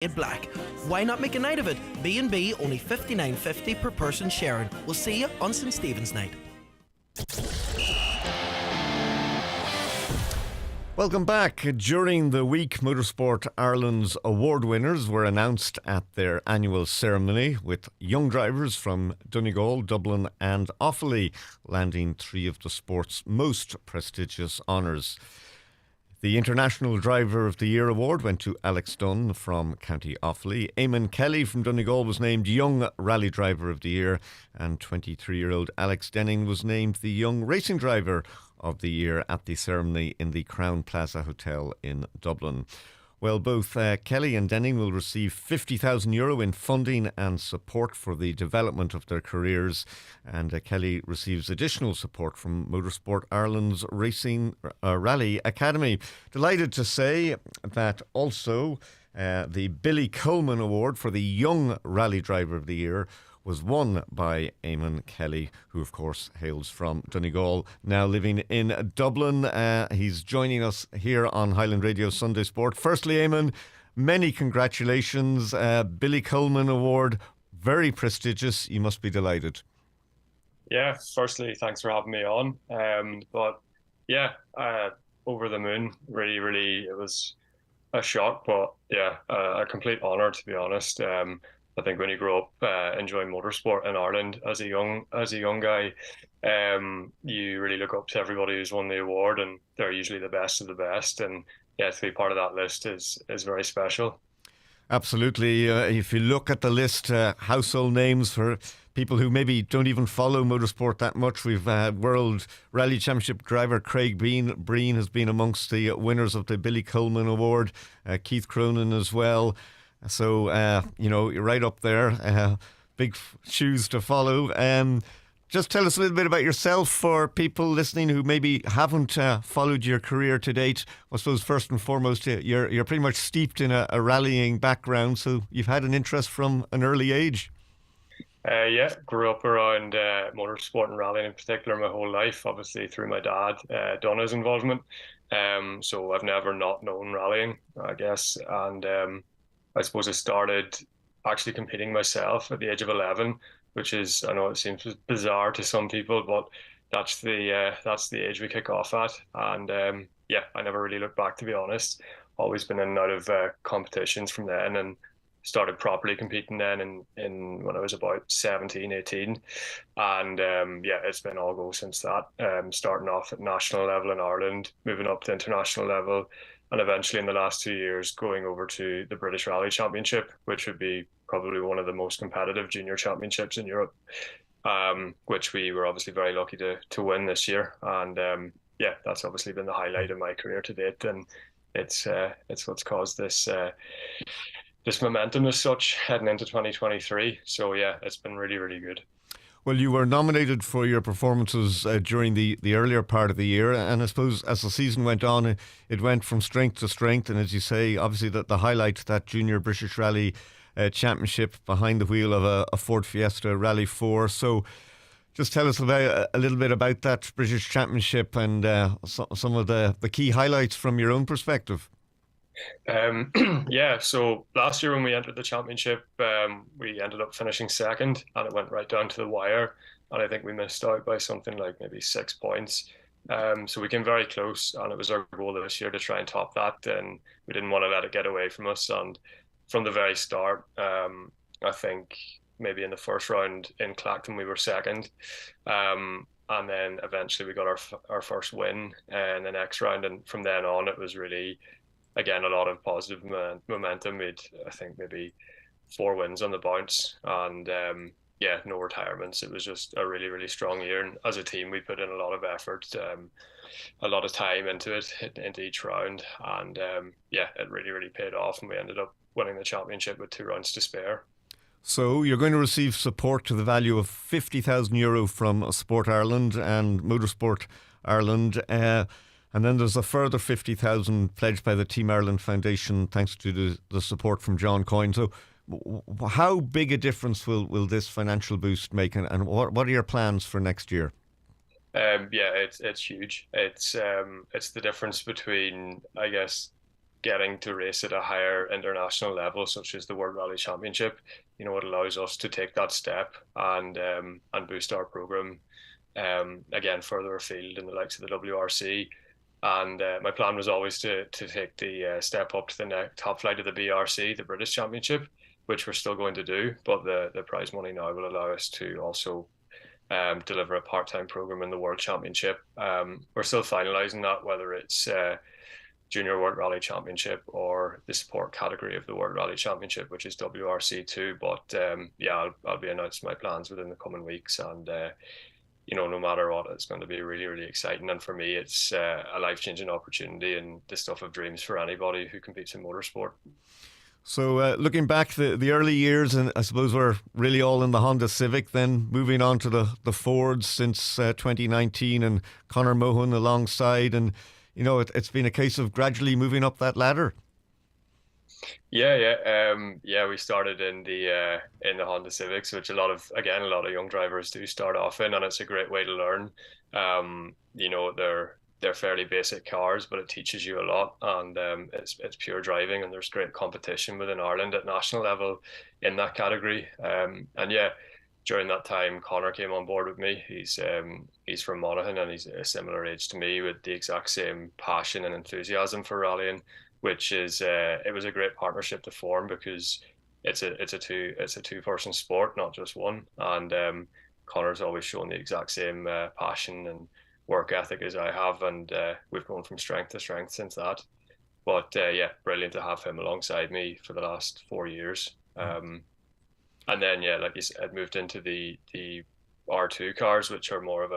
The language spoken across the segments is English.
in black. Why not make a night of it? B&B only $59.50 per person sharing. We'll see you on St Stephen's night. Welcome back. During the week, Motorsport Ireland's award winners were announced at their annual ceremony, with young drivers from Donegal, Dublin and Offaly landing 3 of the sport's most prestigious honours. The International Driver of the Year award went to Alex Dunn from County Offaly. Eamonn Kelly from Donegal was named Young Rally Driver of the Year, and 23-year-old Alex Denning was named the Young Racing Driver of the Year at the ceremony in the Crown Plaza Hotel in Dublin. Well, both Kelly and Denning will receive €50,000 in funding and support for the development of their careers, and Kelly receives additional support from Motorsport Ireland's Racing Rally Academy. Delighted to say that also the Billy Coleman Award for the Young Rally Driver of the Year was won by Eamonn Kelly, who of course hails from Donegal, now living in Dublin. He's joining us here on Highland Radio Sunday Sport. Firstly, Eamonn, many congratulations. Billy Coleman Award, very prestigious. You must be delighted. Yeah, firstly, thanks for having me on. But yeah, over the moon. Really, it was a shock, but yeah, a complete honour, to be honest. I think when you grow up enjoying motorsport in Ireland as a young guy, you really look up to everybody who's won the award, and they're usually the best of the best. And yeah, to be part of that list is very special. Absolutely. If you look at the list, household names for people who maybe don't even follow motorsport that much. We've World Rally Championship driver Craig Breen has been amongst the winners of the Billy Coleman Award. Keith Cronin as well. So, you're right up there. Big shoes to follow. Just tell us a little bit about yourself for people listening who maybe haven't followed your career to date. I suppose first and foremost, you're pretty much steeped in a rallying background, so you've had an interest from an early age. Yeah, grew up around motorsport and rallying in particular my whole life, obviously through my dad, Donna's involvement. So I've never not known rallying, I guess. And I suppose I started actually competing myself at the age of 11, which is, I know it seems bizarre to some people, but that's the age we kick off at. And yeah, I never really looked back, to be honest. Always been in and out of competitions from then, and started properly competing then in when I was about 17, 18. And yeah, it's been all go since that. Starting off at national level in Ireland, moving up to international level, and eventually in the last 2 years going over to the British Rally Championship, which would be probably one of the most competitive junior championships in Europe, which we were obviously very lucky to win this year. And yeah, that's obviously been the highlight of my career to date, and it's what's caused this momentum as such heading into 2023. So yeah, it's been really good. Well, you were nominated for your performances during the earlier part of the year, and I suppose as the season went on, it went from strength to strength. And as you say, obviously the highlight, that Junior British Rally Championship behind the wheel of a Ford Fiesta Rally 4. So just tell us a little bit about that British Championship and some of the key highlights from your own perspective. Yeah, so last year when we entered the championship, we ended up finishing second, and it went right down to the wire, and I think we missed out by something like maybe 6 points. So we came very close, and it was our goal this year to try and top that, and we didn't want to let it get away from us. And from the very start, I think maybe in the first round in Clacton we were second, and then eventually we got our first win in the next round, and from then on it was really, again, a lot of positive momentum. We'd, I think, maybe 4 wins on the bounce, and yeah, no retirements. It was just a really strong year, and as a team we put in a lot of effort, a lot of time into it, into each round, and yeah, it really paid off, and we ended up winning the championship with 2 rounds to spare. So you're going to receive support to the value of €50,000 from Sport Ireland and Motorsport Ireland. And then there's a further 50,000 pledged by the Team Ireland Foundation, thanks to the support from John Coyne. So how big a difference will this financial boost make, and what are your plans for next year? Yeah, it's huge. It's the difference between, I guess, getting to race at a higher international level, such as the World Rally Championship, it allows us to take that step and boost our program again further afield in the likes of the WRC. And my plan was always to take the step up to the top flight of the BRC, the British Championship, which we're still going to do. But the prize money now will allow us to also deliver a part-time program in the World Championship. We're still finalising that, whether it's Junior World Rally Championship or the sport category of the World Rally Championship, which is WRC2. But I'll be announcing my plans within the coming weeks, and no matter what, it's going to be really, really exciting. And for me, it's a life-changing opportunity and the stuff of dreams for anybody who competes in motorsport. So looking back the early years, and I suppose we're really all in the Honda Civic, then moving on to the Fords since 2019, and Conor Mohan alongside, and it's been a case of gradually moving up that ladder. Yeah. We started in the Honda Civics, which a lot of young drivers do start off in, and it's a great way to learn. They're fairly basic cars, but it teaches you a lot, and it's pure driving, and there's great competition within Ireland at national level in that category. During that time, Conor came on board with me. He's from Monaghan, and he's a similar age to me, with the exact same passion and enthusiasm for rallying, which is it was a great partnership to form, because it's a two-person sport, not just one. And Conor's always shown the exact same passion and work ethic as I have, and we've gone from strength to strength since that. But brilliant to have him alongside me for the last 4 years. And then like you said, moved into the R2 cars, which are more of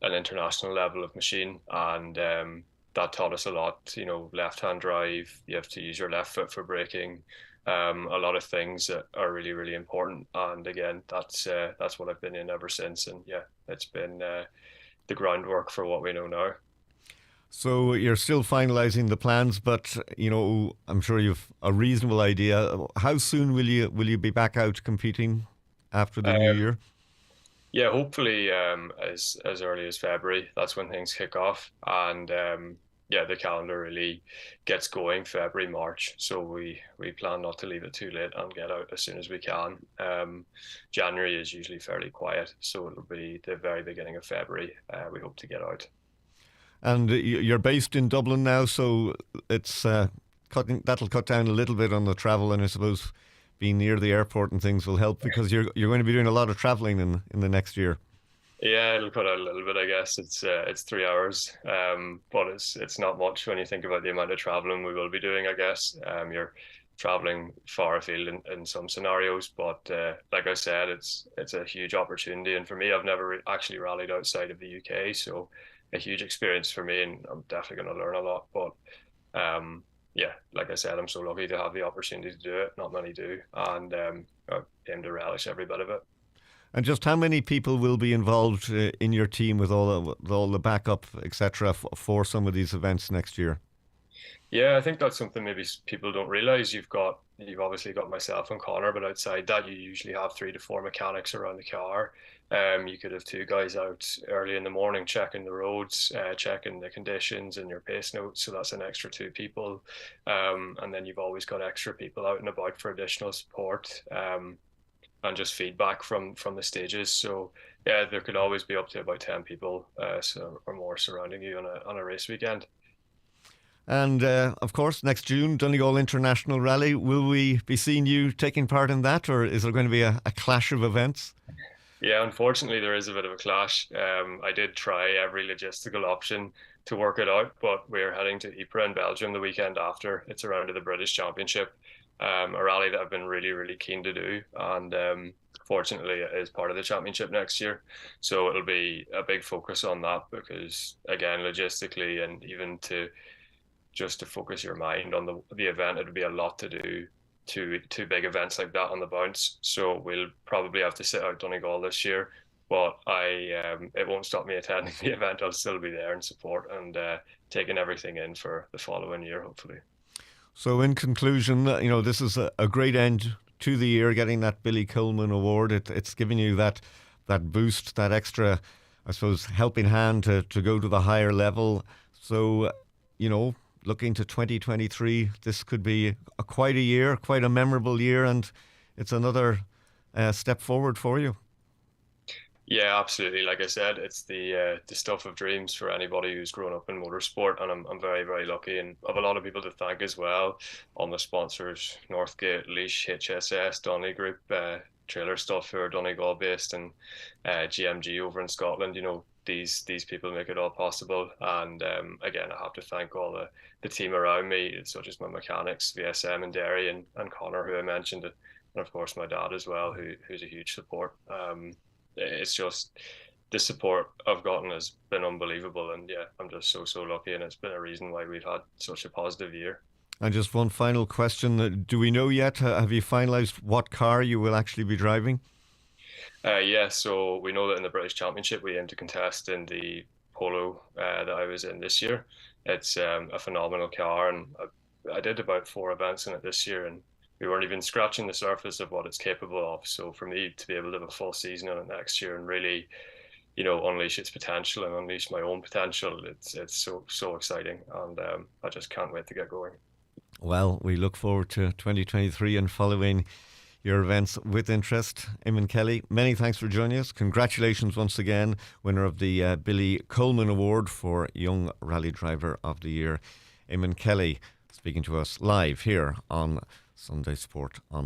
an international level of machine, and that taught us a lot. Left-hand drive, you have to use your left foot for braking. A lot of things that are really, really important. And again, that's what I've been in ever since. And it's been the groundwork for what we know now. So you're still finalising the plans, but I'm sure you've a reasonable idea. How soon will you be back out competing after the new year? Yeah, hopefully as early as February. That's when things kick off, and the calendar really gets going February, March. So we plan not to leave it too late and get out as soon as we can. January is usually fairly quiet, so it'll be the very beginning of February. We hope to get out. And you're based in Dublin now, so it's that'll cut down a little bit on the travel, and I suppose being near the airport and things will help, because you're going to be doing a lot of travelling in the next year. Yeah, it'll cut out a little bit, I guess. It's 3 hours, but it's not much when you think about the amount of traveling we will be doing, I guess. You're traveling far afield in some scenarios, but like I said, it's a huge opportunity. And for me, I've never actually rallied outside of the UK, so a huge experience for me, and I'm definitely going to learn a lot. But like I said, I'm so lucky to have the opportunity to do it. Not many do, and I aim to relish every bit of it. And just how many people will be involved in your team with all the backup, etc., for some of these events next year? Yeah, I think that's something maybe people don't realise. You've obviously got myself and Conor, but outside that, you usually have 3 to 4 mechanics around the car. You could have 2 guys out early in the morning checking the roads, checking the conditions and your pace notes. So that's an extra 2 people. And then you've always got extra people out and about for additional support. And just feedback from the stages. So there could always be up to about 10 people or more surrounding you on a race weekend. And of course, next June, Donegal International Rally. Will we be seeing you taking part in that, or is there going to be a clash of events? Yeah, unfortunately, there is a bit of a clash. I did try every logistical option to work it out, but we're heading to Ypres in Belgium the weekend after. It's around to the British Championship, a rally that I've been really, really keen to do. And fortunately, it is part of the championship next year. So it'll be a big focus on that, because, again, logistically and even to focus your mind on the event, it'd be a lot to do. Two big events like that on the bounce, so we'll probably have to sit out Donegal this year. But it won't stop me attending the event. I'll still be there and support and taking everything in for the following year, hopefully. So, in conclusion, this is a great end to the year, getting that Billy Coleman award. It's giving you that boost, that extra, I suppose, helping hand to go to the higher level. So, looking to 2023, this could be quite a year, quite a memorable year, and it's another step forward for you. Yeah, absolutely. Like I said, it's the stuff of dreams for anybody who's grown up in motorsport, and I'm very very lucky, and I have a lot of people to thank as well. On the sponsors, Northgate, Leash, HSS, Donnelly Group, trailer stuff who are Donegal based, and GMG over in Scotland. You know, these people make it all possible, and again, I have to thank all the team around me, such as my mechanics, VSM and Derry, and Connor, who I mentioned, and of course my dad as well, who's a huge support. It's just the support I've gotten has been unbelievable, and yeah, I'm just so lucky, and it's been a reason why we've had such a positive year. And just one final question: do we know yet? Have you finalised what car you will actually be driving? Yeah, so we know that in the British Championship we aim to contest in the Polo that I was in this year. It's a phenomenal car, and I did about 4 events in it this year, and we weren't even scratching the surface of what it's capable of. So for me to be able to have a full season on it next year and really, unleash its potential and unleash my own potential, it's so exciting, and I just can't wait to get going. Well, we look forward to 2023 and following your events with interest. Eamonn Kelly, many thanks for joining us. Congratulations once again, winner of the Billy Coleman Award for Young Rally Driver of the Year. Eamonn Kelly speaking to us live here on Sunday Sport on